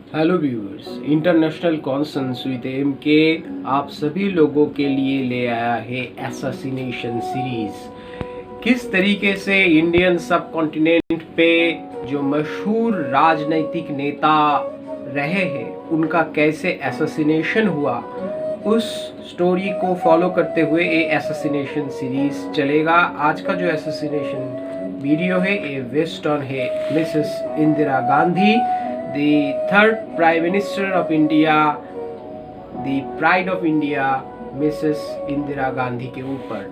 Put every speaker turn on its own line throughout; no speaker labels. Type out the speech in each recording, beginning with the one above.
Hello viewers, international concerns with M K आप सभी लोगों के लिए ले आया है असैसिनेशन सीरीज। किस तरीके से इंडियन सब कॉन्टिनेंट पे जो मशहूर राजनैतिक नेता रहे हैं उनका कैसे असैसिनेशन हुआ, उस स्टोरी को फॉलो करते हुए ये असैसिनेशन सीरीज चलेगा। आज का जो असैसिनेशन वीडियो है ये वेस्ट ऑन है Mrs Indira Gandhi, the third Prime Minister of India, the pride of India, Mrs Indira Gandhi के ऊपर।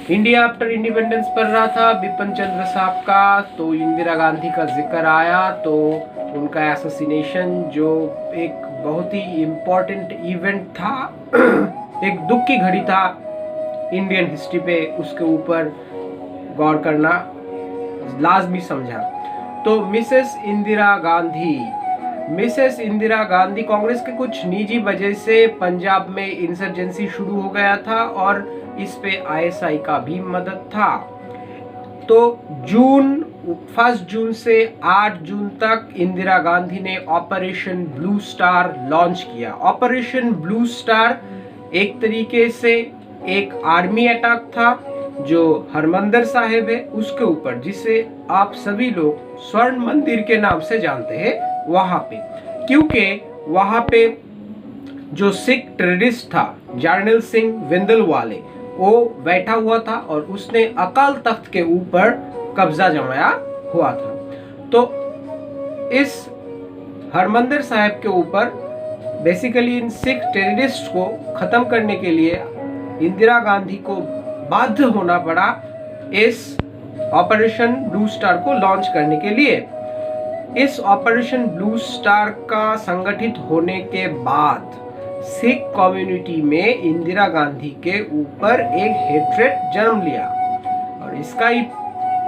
इंडिया आफ्टर इंडिपेंडेंस पढ़ रहा था बिपिन चंद्र साहब का, तो इंदिरा गांधी का जिक्र आया तो उनका असैसिनेशन जो एक बहुत ही इम्पोर्टेंट इवेंट था एक दुख की घड़ी था इंडियन हिस्ट्री पे, उसके ऊपर गौर करना लाजमी समझा। तो मिसेस इंदिरा गांधी कांग्रेस के कुछ निजी वजह से पंजाब में इंसर्जेंसी शुरू हो गया था और इस पे आईएसआई का भी मदद था। तो 1 जून से 8 जून तक इंदिरा गांधी ने ऑपरेशन ब्लू स्टार लॉन्च किया। ऑपरेशन ब्लू स्टार एक तरीके से एक आर्मी अटैक था जो हरमंदिर साहिब है उसके ऊपर, जिसे आप सभी लोग स्वर्ण मंदिर के नाम से जानते हैं वहां पे, क्योंकि वहां पे जो सिख टेररिस्ट था जर्नल सिंह विंदलवाले वो बैठा हुआ था और उसने अकाल तख्त के ऊपर कब्जा जमाया हुआ था। तो इस हरमंदिर साहिब के ऊपर बेसिकली इन सिख टेररिस्ट को खत्म करने के लिए इंदिरा गांधी को बाध्य होना पड़ा इस ऑपरेशन ब्लू स्टार को लॉन्च करने के लिए। इस ऑपरेशन ब्लू स्टार का संगठित होने के बाद सिख कम्युनिटी में इंदिरा गांधी के ऊपर एक हेट्रेड जन्म लिया और इसका ही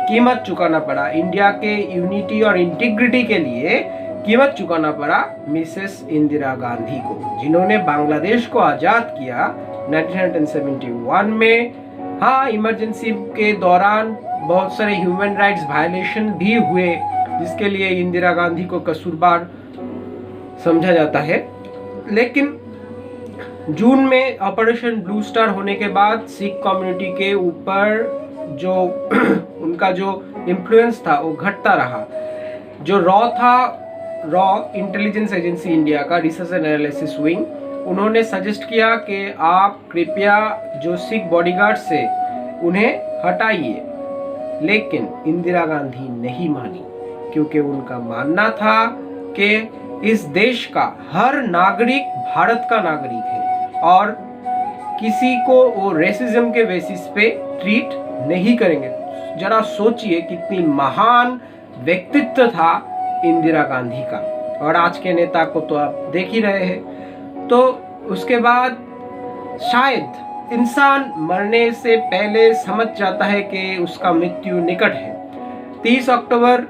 कीमत चुकाना पड़ा। इंडिया के यूनिटी और इंटीग्रिटी के लिए कीमत चुकाना पड़ा मिसेस इंदिरा गांधी को, जिन्होंने बांग्लादेश को आजाद किया 1971 में। हाँ, इमरजेंसी के दौरान बहुत सारे ह्यूमन राइट्स वायलेशन भी हुए जिसके लिए इंदिरा गांधी को कसूरवार समझा जाता है, लेकिन जून में ऑपरेशन ब्लू स्टार होने के बाद सिख कम्युनिटी के ऊपर जो उनका जो इन्फ्लुएंस था वो घटता रहा। जो रॉ इंटेलिजेंस एजेंसी इंडिया का रिसर्च एंड एनालिसिस विंग, उन्होंने सजेस्ट किया कि आप कृपया जो सिख बॉडीगार्ड से उन्हें हटाइए, लेकिन इंदिरा गांधी नहीं मानी, क्योंकि उनका मानना था कि इस देश का हर नागरिक भारत का नागरिक है और किसी को वो रेसिज्म के बेसिस पे ट्रीट नहीं करेंगे। जरा सोचिए कितनी महान व्यक्तित्व था इंदिरा गांधी का, और आज के नेता को तो आप देख ही रहे हैं। तो उसके बाद शायद इंसान मरने से पहले समझ जाता है कि उसका मृत्यु निकट है। 30 अक्टूबर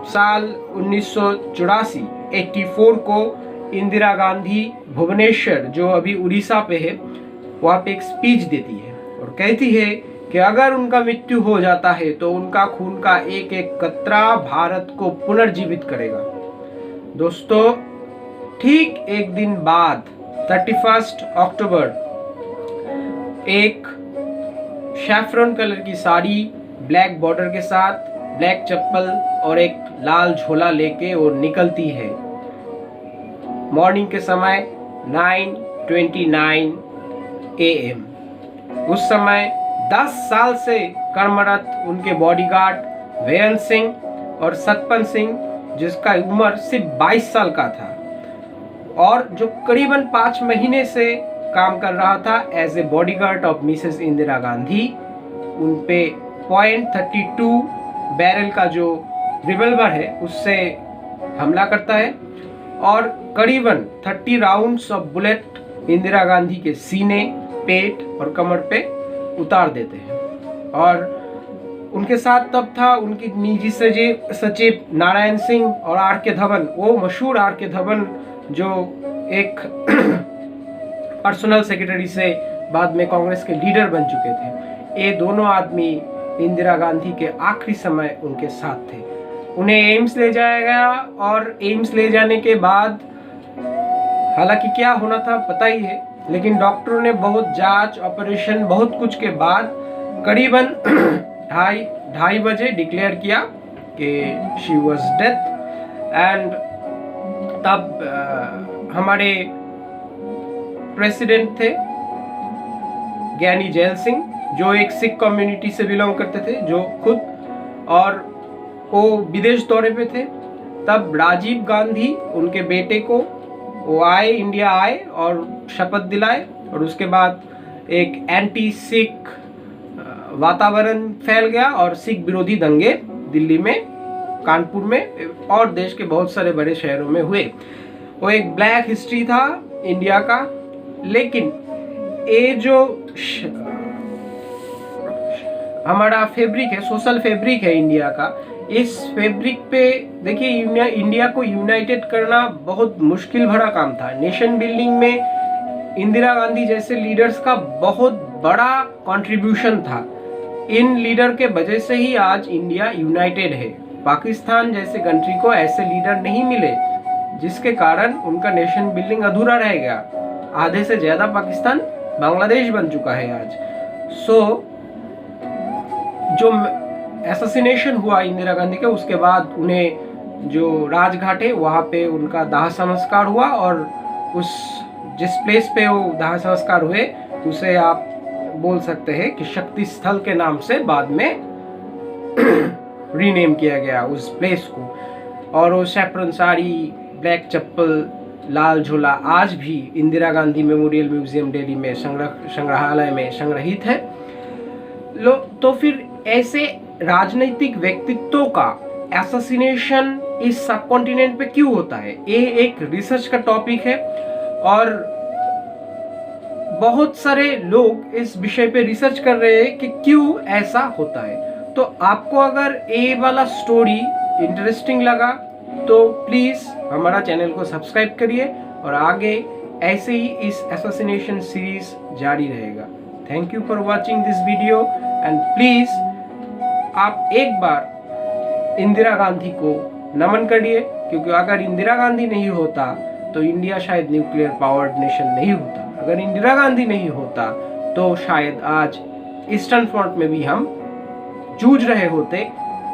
साल 1984 को इंदिरा गांधी भुवनेश्वर, जो अभी उड़ीसा पे है, वहाँ पे एक स्पीच देती है और कहती है कि अगर उनका मृत्यु हो जाता है तो उनका खून का एक एक कतरा भारत को पुनर्जीवित करेगा। दोस्तों, ठीक एक दिन बाद 31 अक्टूबर एक शैफ्रॉन कलर की साड़ी, ब्लैक बॉर्डर के साथ, ब्लैक चप्पल और एक लाल झोला लेके वो निकलती है। मॉर्निंग के समय 9:29 AM। उस समय 10 साल से कर्मरत उनके बॉडीगार्ड वेयन सिंह और सतपन सिंह, जिसका उम्र सिर्फ 22 साल का था और जो करीबन 5 महीने से काम कर रहा था as a bodyguard of Mrs Indira Gandhi, उन पे .32 बैरल का जो रिवॉल्वर है उससे हमला करता है और करीबन 30 rounds of bullet Indira Gandhi के सीने, पेट और कमर पे उतार देते हैं। और उनके साथ तब था उनकी निजी सचिव नारायण सिंह और आर के धवन, वो मशहूर आर के धवन जो एक पर्सनल सेक्रेटरी से बाद में कांग्रेस के लीडर बन चुके थे। ये दोनों आदमी इंदिरा गांधी के आखिरी समय उनके साथ थे। उन्हें एम्स ले जाया गया और एम्स ले जाने के बाद हालांकि क्या होना था पता ही है, लेकिन डॉक्टरों ने बहुत जांच ऑपरेशन बहुत कुछ के बाद करीबन 2:30 बजे डिक्लेयर किया कि शी वॉज डेथ। एंड तब हमारे प्रेसिडेंट थे ज्ञानी जैल सिंह, जो एक सिख कम्युनिटी से बिलोंग करते थे, जो खुद, और वो विदेश दौरे पे थे। तब राजीव गांधी उनके बेटे को वो आए, इंडिया आए और शपथ दिलाए, और उसके बाद एक एंटी सिख वातावरण फैल गया और सिख विरोधी दंगे दिल्ली में, कानपुर में और देश के बहुत सारे बड़े शहरों में हुए। वो एक ब्लैक हिस्ट्री था इंडिया का। लेकिन ये जो हमारा फैब्रिक है, सोशल फैब्रिक है इंडिया का, इस फैब्रिक पे देखिए इंडिया को यूनाइटेड करना बहुत मुश्किल भरा काम था। नेशन बिल्डिंग में इंदिरा गांधी जैसे लीडर्स का बहुत बड़ा कंट्रीब्यूशन था। इन लीडर के वजह से ही आज इंडिया यूनाइटेड है। पाकिस्तान जैसे कंट्री को ऐसे लीडर नहीं मिले, जिसके कारण उनका नेशन बिल्डिंग अधूरा रह गया। आधे से ज्यादा पाकिस्तान बांग्लादेश बन चुका है आज। जो एसेसिनेशन हुआ इंदिरा गांधी का, उसके बाद उन्हें जो राजघाट है वहाँ पे उनका दाह संस्कार हुआ, और उस जिस प्लेस पे वो दाह संस्कार हुए उसे आप बोल सकते हैं कि शक्ति स्थल के नाम से बाद में रीनेम किया गया उस प्लेस को। और वो सैफरन साड़ी, ब्लैक चप्पल, लाल झोला आज भी इंदिरा गांधी मेमोरियल म्यूजियम दिल्ली में संग्रहालय में संग्रहित है। तो फिर ऐसे राजनीतिक व्यक्तित्वों का एसेसिनेशन इस सब कॉन्टिनेंट पे क्यों होता है, ये एक रिसर्च का टॉपिक है, और बहुत सारे लोग इस विषय पे रिसर्च कर रहे हैं कि क्यों ऐसा होता है। तो आपको अगर ये वाला स्टोरी इंटरेस्टिंग लगा तो प्लीज हमारा चैनल को सब्सक्राइब करिए, और आगे ऐसे ही इस एसेसिनेशन सीरीज जारी रहेगा। Thank you for watching this video, and please आप एक बार इंदिरा गांधी को नमन करिए, क्योंकि अगर इंदिरा गांधी नहीं होता तो इंडिया शायद न्यूक्लियर पावर्ड नेशन नहीं होता। अगर इंदिरा गांधी नहीं होता तो शायद आज ईस्टर्न फ्रंट में भी हम जूझ रहे होते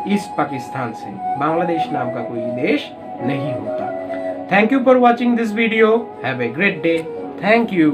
ईस्ट पाकिस्तान से, बांग्लादेश नाम का कोई देश नहीं होता। Thank you for watching this video. Have a great day. Thank you.